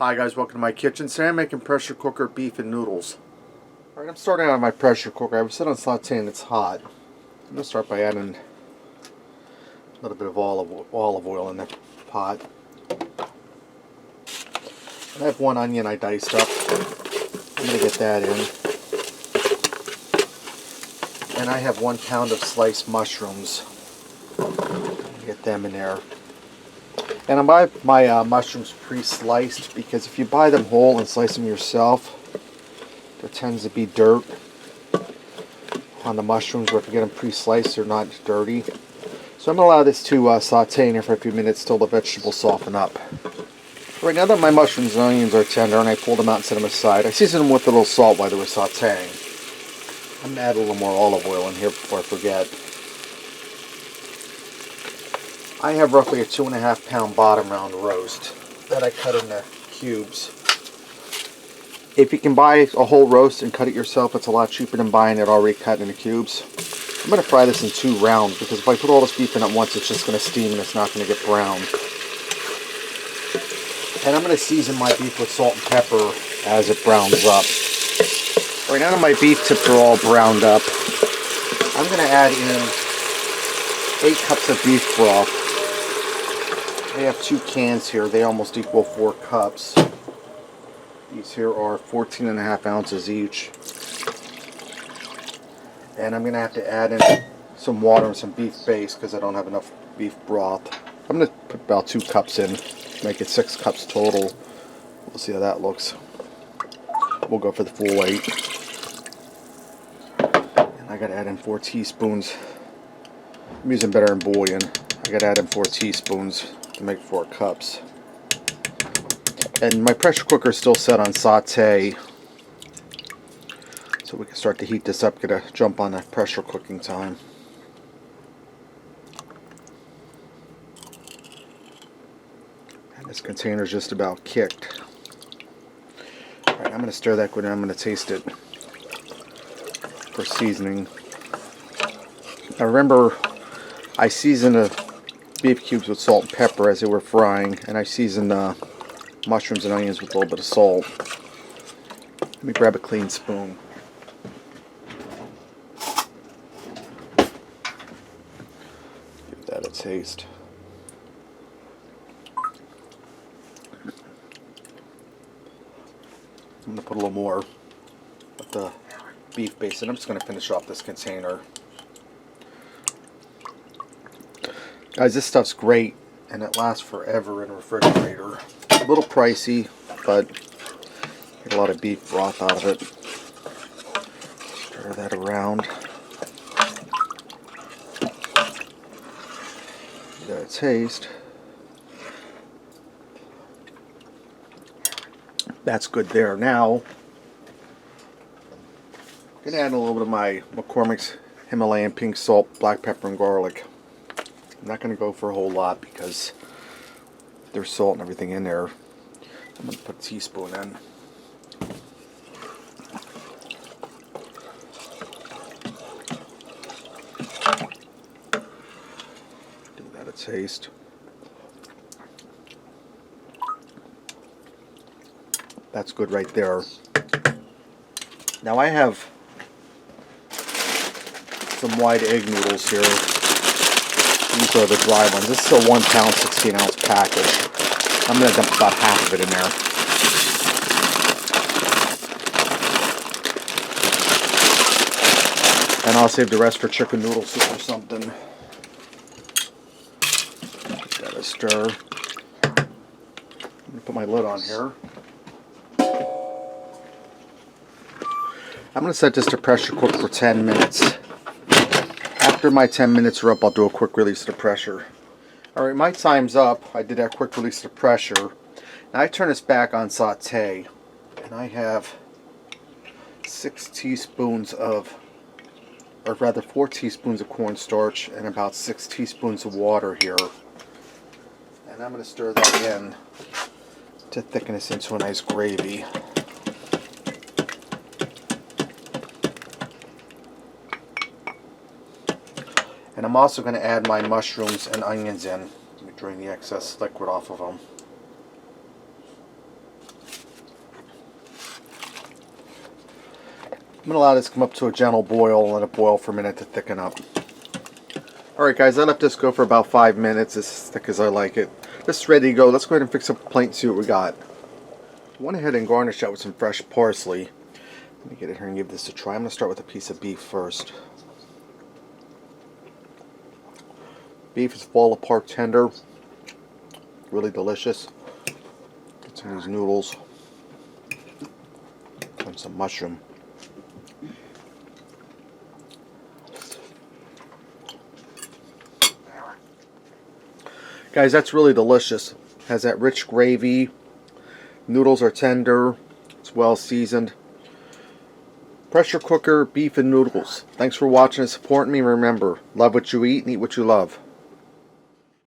Hi guys, welcome to my kitchen. Today I'm making pressure cooker beef and noodles. Alright, I'm starting out my pressure cooker. I was set on saute and it's hot. I'm going to start by adding a little bit of olive oil in the pot. And I have one onion I diced up. I'm going to get that in. And I have 1 pound of sliced mushrooms. Get them in there. And I buy my mushrooms pre-sliced because if you buy them whole and slice them yourself, there tends to be dirt on the mushrooms, where if you get them pre-sliced, they're not dirty. So I'm going to allow this to saute in here for a few minutes till the vegetables soften up. Right now that my mushrooms and onions are tender and I pulled them out and set them aside, I seasoned them with a little salt while they were sauteing. I'm going to add a little more olive oil in here before I forget. I have roughly a 2.5 pound bottom round roast that I cut into cubes. If you can buy a whole roast and cut it yourself, it's a lot cheaper than buying it already cut into cubes. I'm going to fry this in 2 rounds because if I put all this beef in at once, it's just going to steam and it's not going to get brown. And I'm going to season my beef with salt and pepper as it browns up. Right now that my beef tips are all browned up, I'm going to add in 8 cups of beef broth. I have 2 cans here. They almost equal 4 cups. These here are 14.5 ounces each. And I'm going to have to add in some water and some beef base because I don't have enough beef broth. I'm going to put about 2 cups in, make it 6 cups total. We'll see how that looks. We'll go for the full 8. And I got to add in 4 teaspoons. I'm using better in bouillon. I got to add in 4 teaspoons to make 4 cups. And my pressure cooker is still set on saute, so we can start to heat this up, get a jump on the pressure cooking time. And this container is just about kicked. Alright, I'm going to stir that good and I'm going to taste it for seasoning. Now remember, I seasoned the beef cubes with salt and pepper as they were frying, and I seasoned mushrooms and onions with a little bit of salt. Let me grab a clean spoon. Give that a taste. I'm going to put a little more of the beef base in. I'm just going to finish off this container. Guys, this stuff's great and it lasts forever in a refrigerator. A little pricey, but get a lot of beef broth out of it. Stir that around. Give that a taste. That's good there. Now, I'm going to add a little bit of my McCormick's Himalayan pink salt, black pepper, and garlic. I'm not going to go for a whole lot because there's salt and everything in there. I'm going to put a teaspoon in. Give that a taste. That's good right there. Now I have some white egg noodles here. These are the dry ones. This is a 1 pound, 16 ounce package. I'm going to dump about half of it in there. And I'll save the rest for chicken noodle soup or something. Give that a stir. I'm going to put my lid on here. I'm going to set this to pressure cook for 10 minutes. After my 10 minutes are up, I'll do a quick release of the pressure. Alright, my time's up. I did that quick release of the pressure. Now I turn this back on saute, and I have 6 teaspoons of, or rather 4 teaspoons of cornstarch and about 6 teaspoons of water here. And I'm going to stir that in to thicken this into a nice gravy. And I'm also going to add my mushrooms and onions in. Let me drain the excess liquid off of them. going to allow this to come up to a gentle boil and let it boil for a minute to thicken up. Alright guys, I left this go for about 5 minutes, as thick as I like it. This is ready to go. Let's go ahead and fix up a plate and see what we got. I went ahead and garnished that with some fresh parsley. Let me get in here and give this a try. I'm going to start with a piece of beef first. Beef is fall apart tender. Really delicious. Get some of these noodles. And some mushroom. Guys, that's really delicious. Has that rich gravy. Noodles are tender. It's well seasoned. Pressure cooker, beef and noodles. Thanks for watching and supporting me. Remember, love what you eat and eat what you love.